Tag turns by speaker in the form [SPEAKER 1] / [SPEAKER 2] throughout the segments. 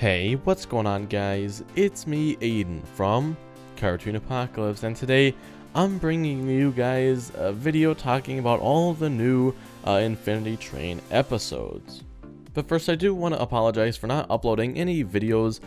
[SPEAKER 1] Hey, what's going on guys? It's me, Aiden, from Cartoon Apocalypse, and today I'm bringing you guys a video talking about all the new Infinity Train episodes. But first, I do want to apologize for not uploading any videos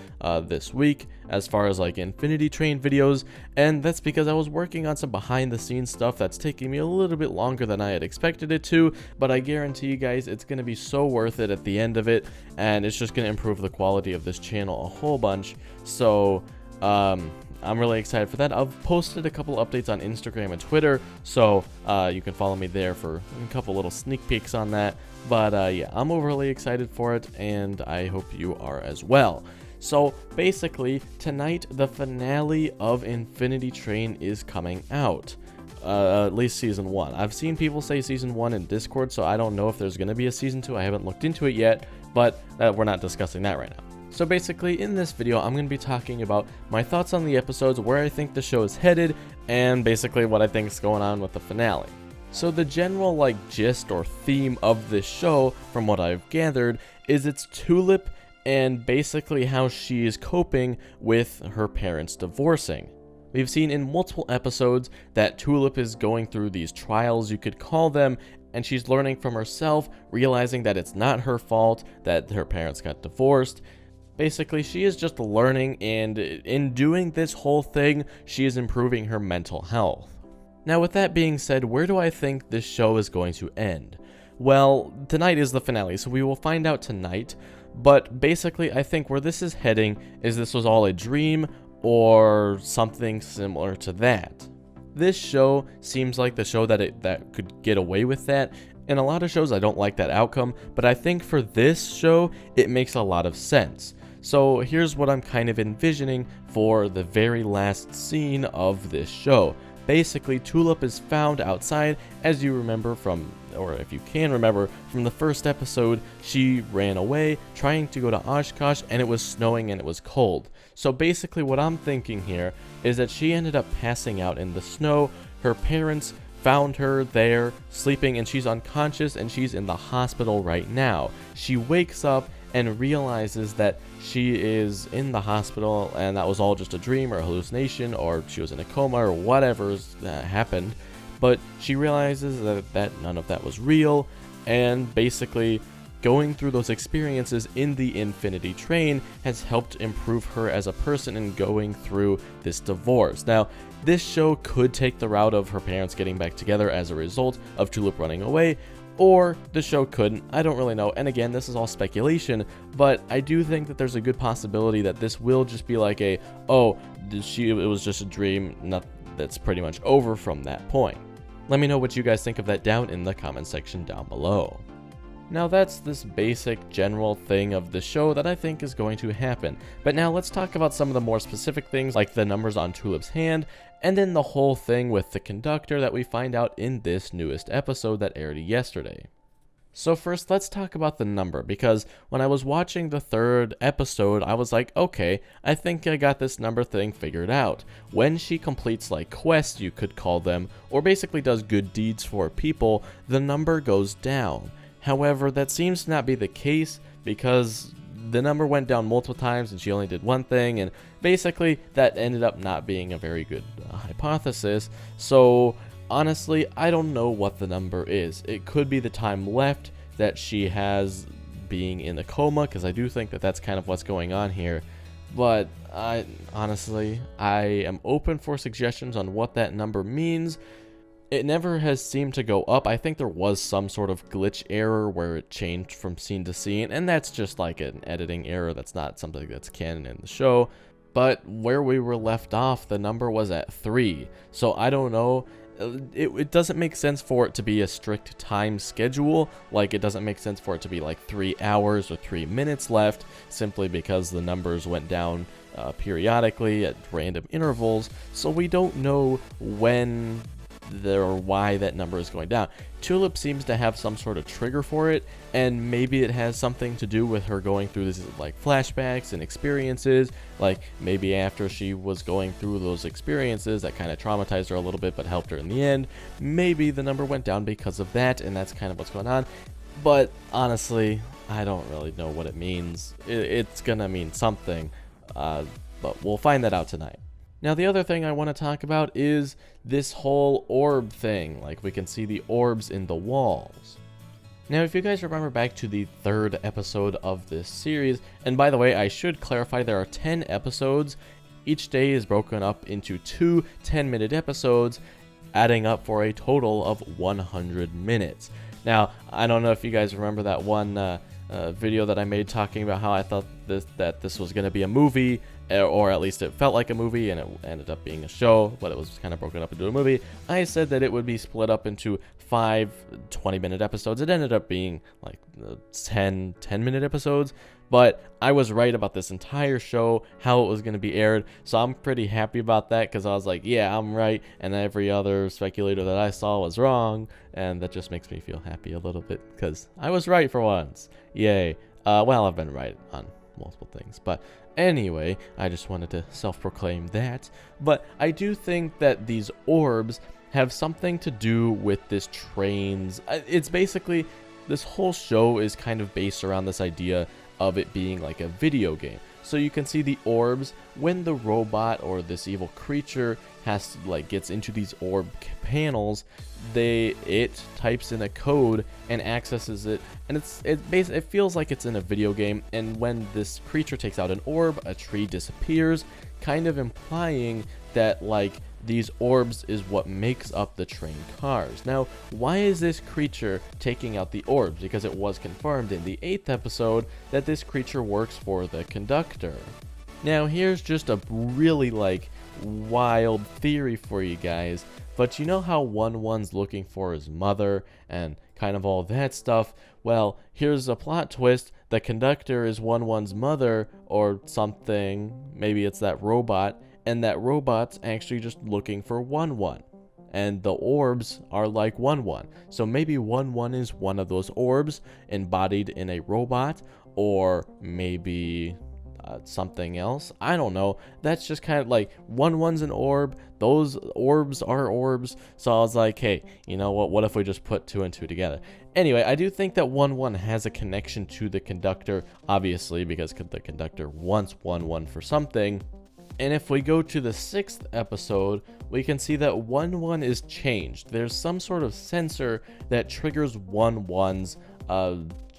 [SPEAKER 1] this week as far as like Infinity Train videos, and that's because I was working on some behind the scenes stuff that's taking me a little bit longer than I had expected it to, but I guarantee you guys it's going to be so worth it at the end of it, and it's just going to improve the quality of this channel a whole bunch. So I'm really excited for that. I've posted a couple updates on Instagram and Twitter, so you can follow me there for a couple little sneak peeks on that. But yeah, I'm overly excited for it, and I hope you are as well. So basically, tonight the finale of Infinity Train is coming out. At least season 1. I've seen people say season 1 in Discord, so I don't know if there's going to be a season 2. I haven't looked into it yet, but we're not discussing that right now. So basically, in this video, I'm going to be talking about my thoughts on the episodes, where I think the show is headed, and basically what I think is going on with the finale. So the general gist or theme of this show, from what I've gathered, is it's Tulip and basically how she is coping with her parents divorcing. We've seen in multiple episodes that Tulip is going through these trials, you could call them, and she's learning from herself, realizing that it's not her fault that her parents got divorced. Basically, she is just learning, and in doing this whole thing, she is improving her mental health. Now, with that being said, where do I think this show is going to end? Well, tonight is the finale, so we will find out tonight, but basically, I think where this is heading is this was all a dream or something similar to that. This show seems like the show that could get away with that. In a lot of shows, I don't like that outcome, but I think for this show, it makes a lot of sense. So here's what I'm kind of envisioning for the very last scene of this show. Basically, Tulip is found outside, as you remember from, or if you can remember, from the first episode, she ran away, trying to go to Oshkosh, and it was snowing and it was cold. So basically what I'm thinking here is that she ended up passing out in the snow. Her parents found her there, sleeping, and she's unconscious, and she's in the hospital right now. She wakes up and realizes that she is in the hospital and that was all just a dream or a hallucination, or she was in a coma or whatever happened. But she realizes that none of that was real, and basically going through those experiences in the Infinity Train has helped improve her as a person in going through this divorce. Now, this show could take the route of her parents getting back together as a result of Tulip running away, or the show couldn't. I don't really know, and again, this is all speculation, but I do think that there's a good possibility that this will just be like it was just a dream, that's pretty much over from that point. Let me know what you guys think of that down in the comment section down below. Now that's this basic general thing of the show that I think is going to happen, but now let's talk about some of the more specific things like the numbers on Tulip's hand, and then the whole thing with the conductor that we find out in this newest episode that aired yesterday. So first, let's talk about the number, because when I was watching the third episode, I was like, okay, I think I got this number thing figured out. When she completes quests, you could call them, or basically does good deeds for people, the number goes down. However, that seems to not be the case, because the number went down multiple times and she only did one thing, and basically that ended up not being a very good hypothesis. So honestly, I don't know what the number is. It could be the time left that she has being in the coma, because I do think that that's kind of what's going on here. But honestly, I am open for suggestions on what that number means. It never has seemed to go up. I think there was some sort of glitch error where it changed from scene to scene, and that's just like an editing error. That's not something that's canon in the show. But where we were left off, the number was at 3. So I don't know. It doesn't make sense for it to be a strict time schedule. It doesn't make sense for it to be 3 hours or 3 minutes left, simply because the numbers went down periodically at random intervals. So we don't know when or why that number is going down. Tulip seems to have some sort of trigger for it, and maybe it has something to do with her going through this flashbacks and experiences. Maybe after she was going through those experiences that kind of traumatized her a little bit but helped her in the end, maybe the number went down because of that, and that's kind of what's going on. But honestly, I don't really know what it means. It's gonna mean something, but we'll find that out tonight. Now, the other thing I want to talk about is this whole orb thing. Like, we can see the orbs in the walls. Now, if you guys remember back to the 3rd episode of this series, and by the way, I should clarify there are 10 episodes. Each day is broken up into 2 10-minute episodes, adding up for a total of 100 minutes. Now, I don't know if you guys remember that one video that I made talking about how I thought that this was going to be a movie, or at least it felt like a movie, and it ended up being a show, but it was kind of broken up into a movie. I said that it would be split up into 5 20-minute episodes. It ended up being like 10 10-minute episodes, but I was right about this entire show, how it was going to be aired, so I'm pretty happy about that, because I was like, yeah, I'm right, and every other speculator that I saw was wrong, and that just makes me feel happy a little bit, because I was right for once. Yay. Well, I've been right on multiple things, but anyway, I just wanted to self-proclaim that. But I do think that these orbs have something to do with this train's... It's basically, this whole show is kind of based around this idea of it being like a video game. So you can see the orbs when the robot or this evil creature gets into these orb panels. It types in a code and accesses it, and it feels like it's in a video game. And when this creature takes out an orb, a tree disappears, kind of implying that these orbs is what makes up the train cars. Now, why is this creature taking out the orbs? Because it was confirmed in the 8th episode that this creature works for the conductor. Now, here's just a really wild theory for you guys, but you know how 1-1's looking for his mother and kind of all that stuff? Well, here's a plot twist. The conductor is 1-1's mother or something. Maybe it's that robot. And that robot's actually just looking for 1-1. And the orbs are like 1-1. So maybe 1-1 is one of those orbs embodied in a robot, or maybe something else. I don't know. That's just kind of 1-1's an orb. Those orbs are orbs. So I was like, hey, you know what if we just put 2 and 2 together? Anyway, I do think that 1-1 has a connection to the conductor, obviously, because the conductor wants 1-1 for something. And if we go to the 6th episode, we can see that 1-1 is changed. There's some sort of sensor that triggers 1-1's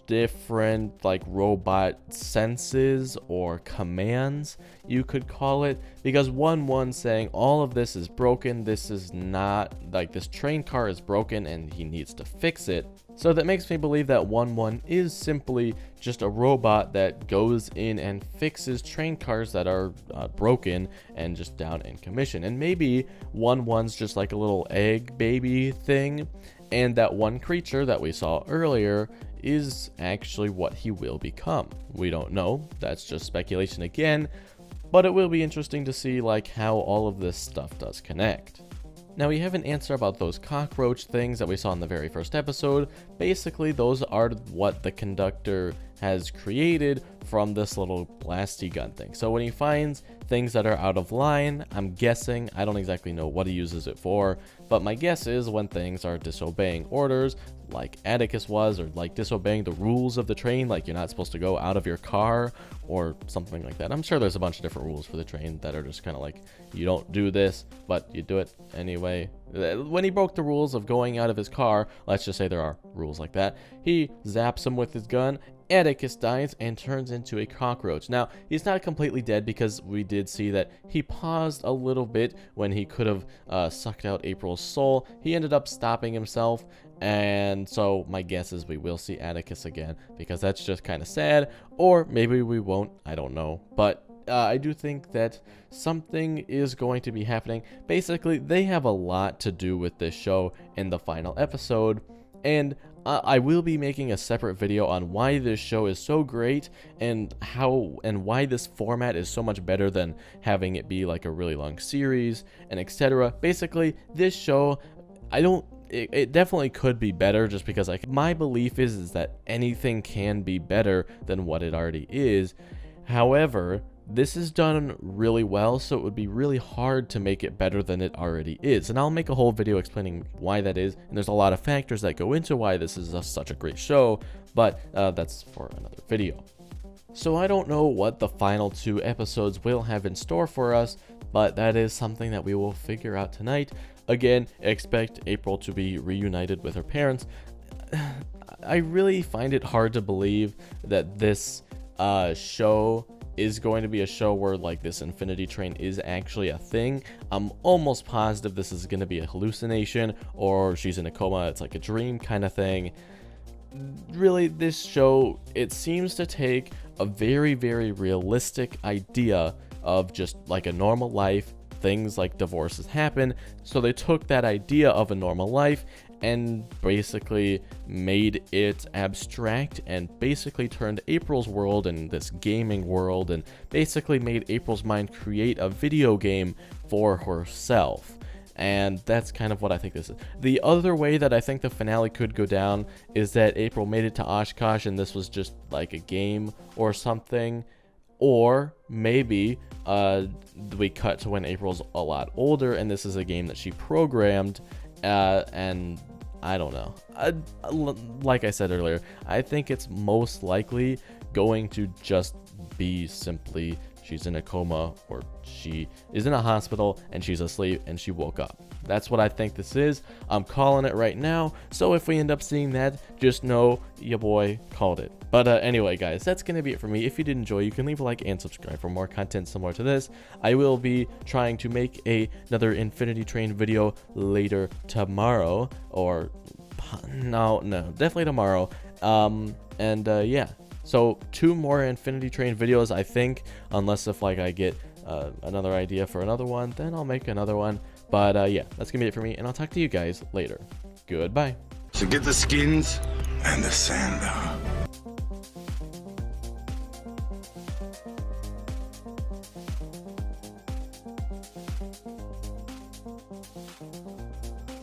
[SPEAKER 1] different robot senses or commands, you could call it, because 1-1 saying all of this is broken, this is not this train car is broken and he needs to fix it. So that makes me believe that 1-1 is simply just a robot that goes in and fixes train cars that are broken and just down in commission. And maybe 1-1's just like a little egg baby thing, and that one creature that we saw earlier is actually what he will become. We don't know. That's just speculation again, but it will be interesting to see how all of this stuff does connect. Now, we have an answer about those cockroach things that we saw in the very first episode. Basically, those are what the conductor has created from this little blasty gun thing. So when he finds things that are out of line, I'm guessing, I don't exactly know what he uses it for, but my guess is when things are disobeying orders, like Atticus was, or disobeying the rules of the train, you're not supposed to go out of your car or something like that. I'm sure there's a bunch of different rules for the train that are just kind of you don't do this, but you do it anyway. When he broke the rules of going out of his car, let's just say there are rules like that, he zaps him with his gun. Atticus dies and turns into a cockroach. Now, he's not completely dead, because we did see that he paused a little bit when he could have sucked out April's soul. He ended up stopping himself, and so my guess is we will see Atticus again, because that's just kind of sad, or maybe we won't, I don't know. But I do think that something is going to be happening. Basically, they have a lot to do with this show in the final episode, and I will be making a separate video on why this show is so great and why this format is so much better than having it be a really long series and etc. Basically, this show, it definitely could be better, just because my belief is that anything can be better than what it already is. However, this is done really well, so it would be really hard to make it better than it already is. And I'll make a whole video explaining why that is, and there's a lot of factors that go into why this is such a great show. but that's for another video. So I don't know what the final 2 episodes will have in store for us, but that is something that we will figure out tonight. Again, expect April to be reunited with her parents. I really find it hard to believe that this show is going to be a show where like this infinity train is actually a thing. I'm almost positive this is going to be a hallucination, or she's in a coma, it's like a dream kind of thing. Really, this show, it seems to take a very, very realistic idea of just like a normal life. Things like divorces happen, so they took that idea of a normal life and basically made it abstract, and basically turned April's world and this gaming world, and basically made April's mind create a video game for herself. And that's kind of what I think this is. The other way that I think the finale could go down is that April made it to Oshkosh and this was just like a game or something. Or maybe we cut to when April's a lot older and this is a game that she programmed, and I don't know. Like I said earlier, I think it's most likely going to just be simply she's in a coma, or she is in a hospital and she's asleep and she woke up. That's what I think this is. I'm calling it right now. So if we end up seeing that, just know your boy called it. But anyway, guys, that's going to be it for me. If you did enjoy, you can leave a like and subscribe for more content similar to this. I will be trying to make another Infinity Train video later tomorrow, or no, definitely tomorrow. Yeah. So 2 more Infinity Train videos, I think, unless if like I get another idea for another one, then I'll make another one. But yeah, that's gonna be it for me, and I'll talk to you guys later. Goodbye.
[SPEAKER 2] So get the skins and the sand out.